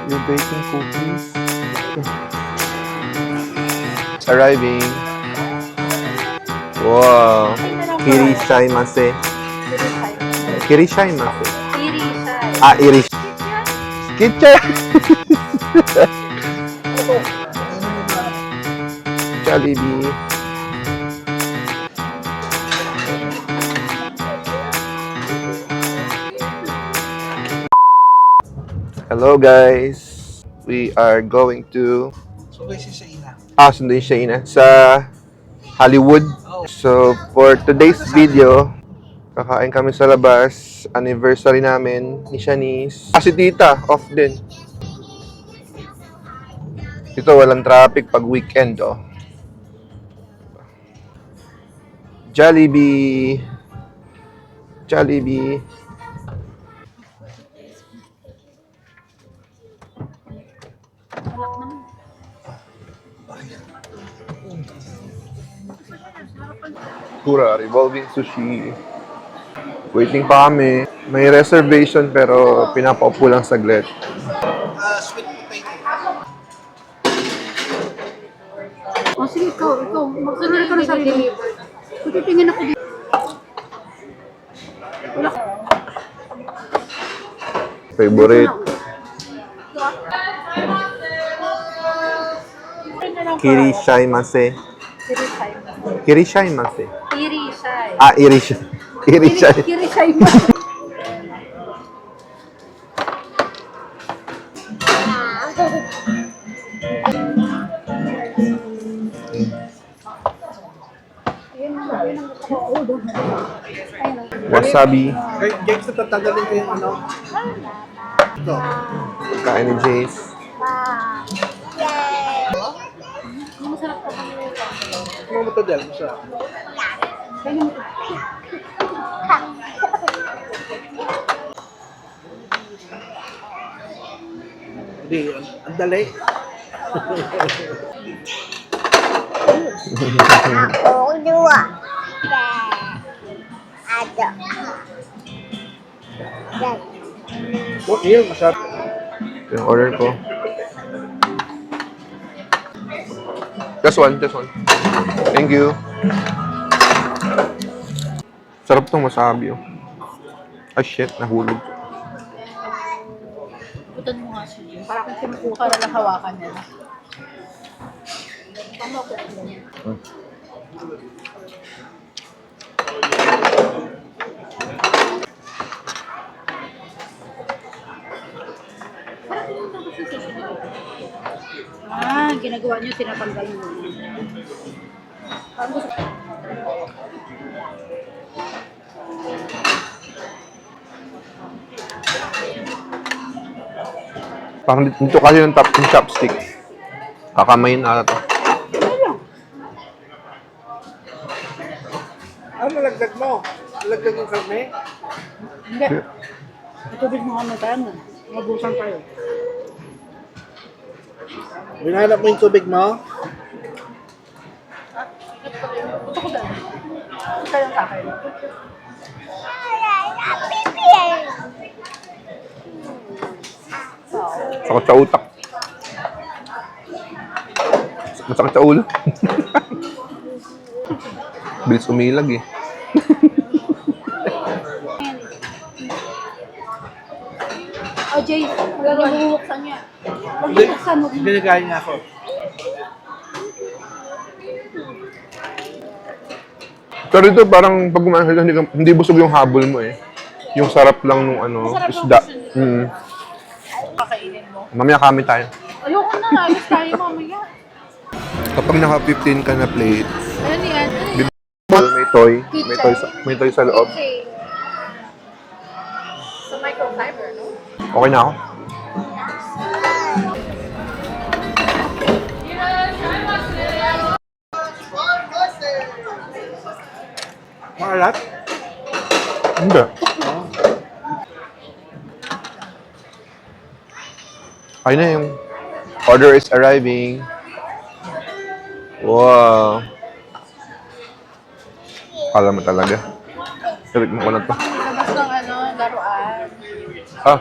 You're baking cookies. It's arriving. Wow. Kirishimase. Kirishimase. Ah, irish. Kitchen. Jollibee. Hello guys. We are going to sunduin siya ina sa Hollywood. So for today's video, kakain kami sa labas. Anniversary namin ni Shanice. Si Tita, off din. Dito walang traffic pag weekend, oh. Jollibee. Jollibee. Kura, revolving sushi. Waiting pa kami. May reservation pero pinapaupo lang saglit. Sweet potato. O sige, ikaw. Magsunod ka na sa sarili. Titingin ako dito. Wala ka. Favorite. Kirishimase. Kirishimase. Kirishai. Ah, irish. Kirishai. Kirishai ba? Wasabi. James, natatagalin ko yung ano. Ito. Kain ni Jace. Masarap pa kami nito. Ano mo ito, Del? Masarap. Hindi, ang dali. Ako dua. Ada. Dan. Oh, yun, masarap. Ito yung order ko. Just one. Thank you. Sarap tong wasabi, oh. Ah, shit. Nahulog. Putan mo nga siya. Para kung sinukuha na lang hawakan niya. Tama ko. Ginagawa niyo, tinatanggal mo. Parang dito kasi yung top yung chopstick. Kakamayin na ito. Ano nalagdag mo? Nalagdag yung karne? Hindi. Itubig mo kami tayo na. Mabusan tayo. Hinahanap mo yung tubig mo? Gusto ko dahil. Ito yung kakay. Sakot sa utak. Masakit sa ulo. Bilis umilag eh. Oh, Jay, wala na bubuksan niya. Huwag bubuksan mo. Binigay niya ako. Pero ito parang pag kumain ka, hindi busog yung habol mo eh. Yung sarap lang nung ano, Masarap isda. yung kakainin mo. Mamaya kami tayo. Ayoko na, alis tayo mamaya. Kapag naka 15 ka na plate, Ano yan? may toy. May toy sa loob. Okay. Sa microfiber, no? Okay na ako. Maalat? Hindi. Ayun na yung order is arriving. Wow. Kala mo talaga. Sabi mo ko na to. Labas ng laruan. Ah,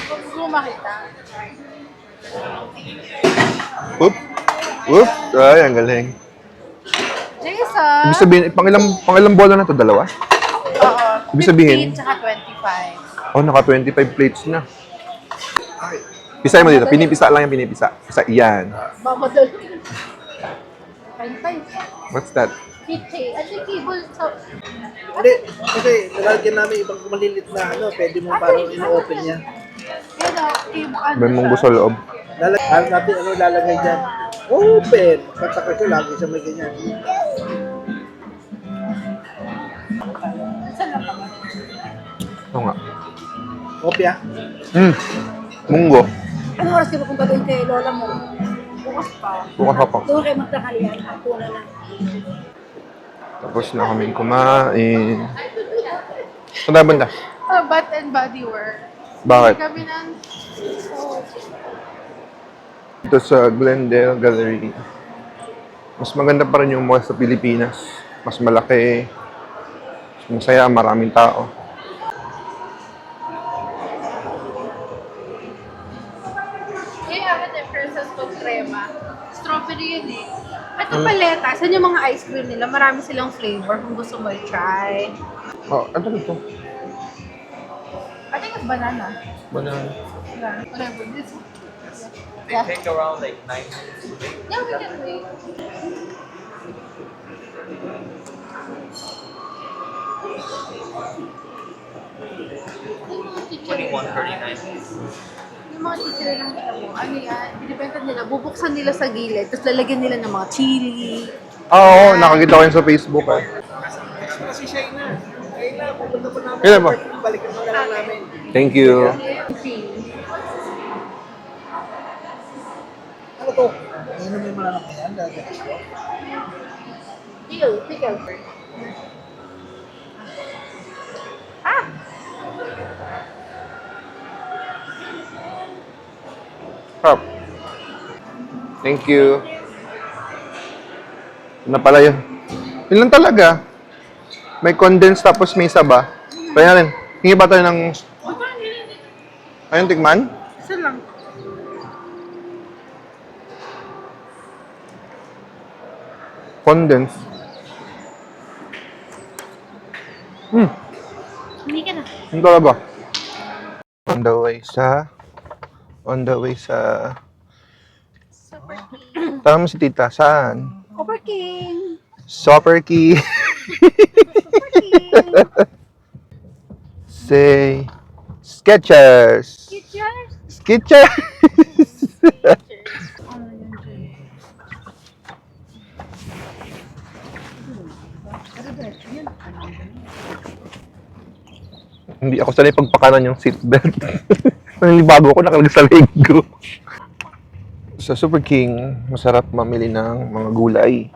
Gusto mo makita. Oop. Oop. Ay, ang galing. Jason! Ibig sabihin, pangilang bola na to? Dalawa? Oo. Ibig sabihin? 15 tsaka 25. Oh, naka 25 plates na. Pisay mo dito. Pinipisa lang yung pinipisa. Isa, yan. Mamadali. Pantay. What's that? Kitche. At yung cable sa... Hindi, kasi lalagyan namin ibang malilit na pwede mo parang in-open niya. Yan o, cable. May munggo sa loob. Lalagyan natin lalagay dyan. Open! Pagtakal ko, lagi siya may ganyan. Saan lang naman? Oo nga. Opya? Munggo. Anong oras ka pupunta doon kay Lola mo? Bukas pa. Bukas ako. Doon kayo magtakalian. Ako na lang. Tapos na kaming kumain. Saan tayo banda? Bath and Body Works. Bakit? Kami ng... Ito sa Glendale Gallery. Mas maganda pa rin yung mall sa Pilipinas. Mas malaki. Mas masaya, maraming tao. Yung Ate Princess pag crema. Strawberry yun eh. At yung paleta, saan yung mga ice cream nila? Marami silang flavor kung gusto mo i-try. Oh, ano ito? I think it's banana. Banana. Yeah, whatever. This They take around like 9 minutes to make. yeah, we can wait. Yung mga teacher 21.39. yung mga teacher ng kita mo, ano yan, binibenta nila, bubuksan nila sa gilid, tapos lalagyan nila ng mga chili. Oo, nakakita ko yun sa Facebook. Kasi siya na. Ayun na, pupunta pa namin. Kailan ba? Balikan mo na lang namin. Thank you. Ano to? Ayun may malalak na yan. Lalagyan ko. Pickle. Ah! Hop. Thank you. Ano pala yun? Yun lang talaga. May condensed tapos may saba. Kaya rin. Hingi ba tayo ng... Ayun, tikman? Isa lang. Condensed. Hindi ka na. Ano talaga? On the way sa... Super King. Tama mo si tita, saan? Super King. Super key. Super King. Say... Skechers. Teachers. Skechers. Ano yun, Jay? Hindi ako sanay pagpakanan yung seatbelt. Hindi bago ako nakalagay sa leg ko. Sa Super King, masarap mamili ng mga gulay.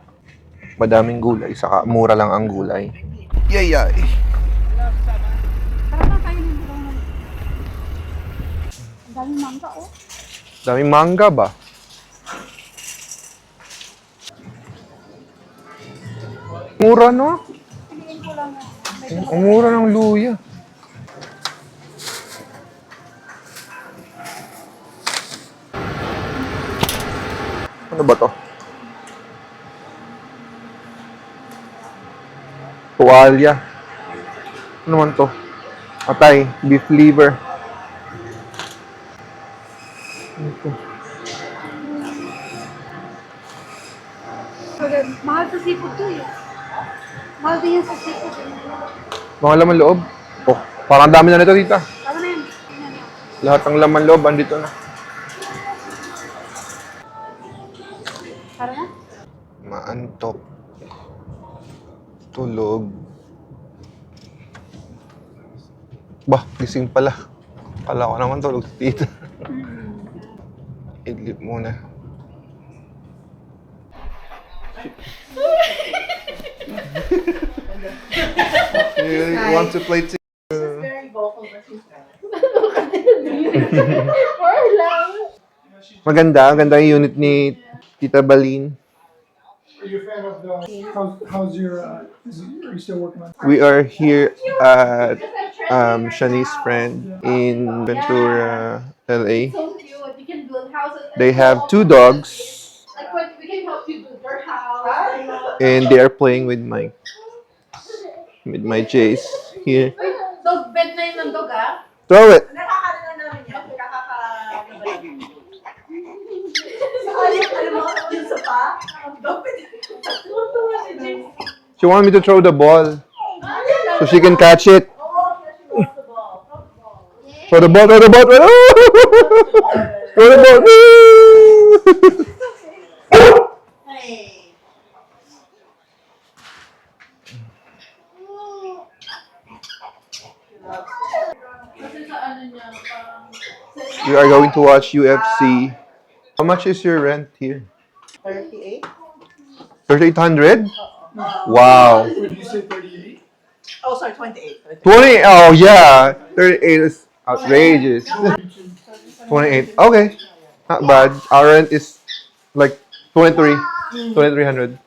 Madaming gulay, saka mura lang ang gulay. Yay! Tara na tayo ng bulong ng... Ang daming mangga, oh. Daming mangga ba? Mura no? Piliin ko lang na. Ang mura ng luya. Ano ba to? Tuwalya. Ano naman to? Atay, beef liver. Ano to? Mahal sa seafood to eh. Mahal din yan sa seafood. Mga laman loob. Oh, parang dami na nito, tita. Tama na yan. Tingnan niyo. Lahat ng laman loob, andito na. Tara na. Maantok. Tulog. Bah, gising pala. Kala ko naman tulog si tita. Idlip muna. You want to play too? Maganda yung unit ni Tita Balin. Are you a fan of the? How's your? Are you still working on? We are here at Shanice's friend in Ventura LA. So cute. You can build houses. They have 2 dogs, Like what we can help you build your house. and they are playing with my Jace here. Wait, dog bed na yun ng dog ah. Throw it. Nakakala namin yan. Nakakalabalag. She wanted me to throw the ball so she can catch it. Throw the ball, throw the ball, throw the ball. Throw the ball. Kasi sa ano niya, parang... We are going to watch UFC. How much is your rent here? 38? 3,800? Wow. Did you say 38? Oh, sorry, 28. 20? Oh, yeah. 38 is outrageous. 28. Okay. Not bad. Our rent is like 2,300.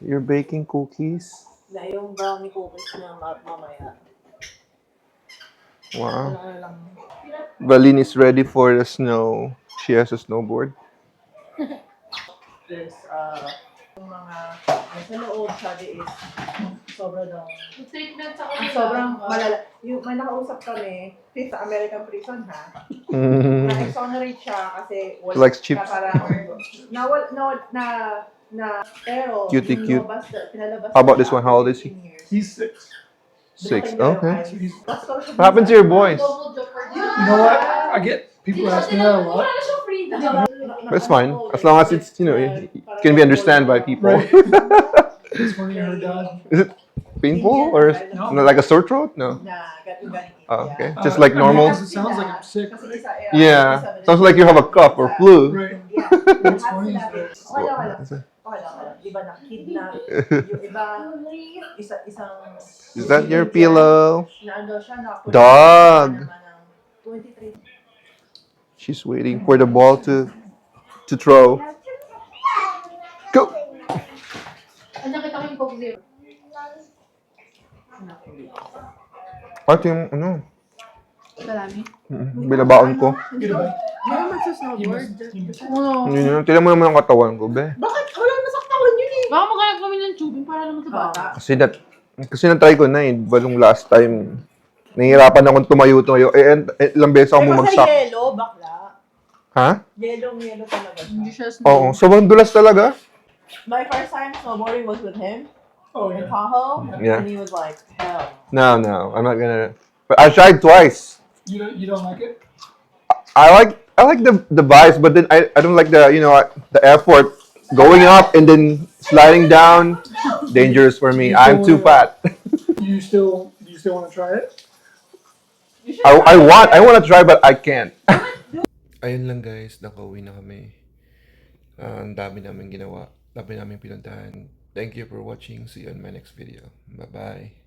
You're baking cookies? Na yung brownie cookies na mamaya. Wow. Ano lang. Valin is ready for the snow. She has a snowboard. There's, yung mga, sa loob, sabi is, sobra daw. Yung treatment sa Sobrang malala. Yung, may nakausap kami, sa American prison ha, Mm. na-exonerate siya kasi wala Likes chips. na parang, pero, Cutie cute. pinalabas How about this one? How old is he? 15 years. He's 6. 6. Okay. What What happened to your boys? You know what? I get people ask me that a lot. Wala na siyang freedom. That's fine. As long as it's, you know, it can be understood by people. Right. It's funny, her dad. Is it painful or like a sore throat? No. Oh, okay. Just like I mean, normal? 'cause it sounds like I'm sick. Yeah. Sounds like you have a cough or flu. Right. What's funny is Okay lang. Di ba na-kidnap? Yung iba, isang... Is that your pillow? Naano siya, Dog. naman ng 23. She's waiting for the ball to throw. Go. Ano nakita ko yung Coke Zero? Ate yung ano? Marami. Binabaon ko. Get a bite. Di ba magsasnowboard? Yun. Tignan mo naman ang katawan ko, be. Bakit? Walang nasaktawan yun eh. Baka maghanap kami ng tubing para naman sa bata. Kasi na-try ko na eh. Balong last time. Nahihirapan akong tumayo. Ilang beses ako bumagsak. yelo, bakla. Ha? Yelo talaga Hindi siya. siya Oo. Sobrang dulas talaga. My first time snowboarding was with him Oh, in yeah. Tahoe. Yeah. And he was like, hell. No. I'm not gonna. But I tried twice. You don't like it? I like the vibes, but then I don't like the the effort going up and then sliding down. Dangerous for me. I'm too fat. Do you still want to try it? I want to try but I can't. Ayun lang guys, nakauwi na kami. Ang dami namin ginawa. Dami namin pinuntahan. Thank you for watching. See you on my next video. Bye-bye.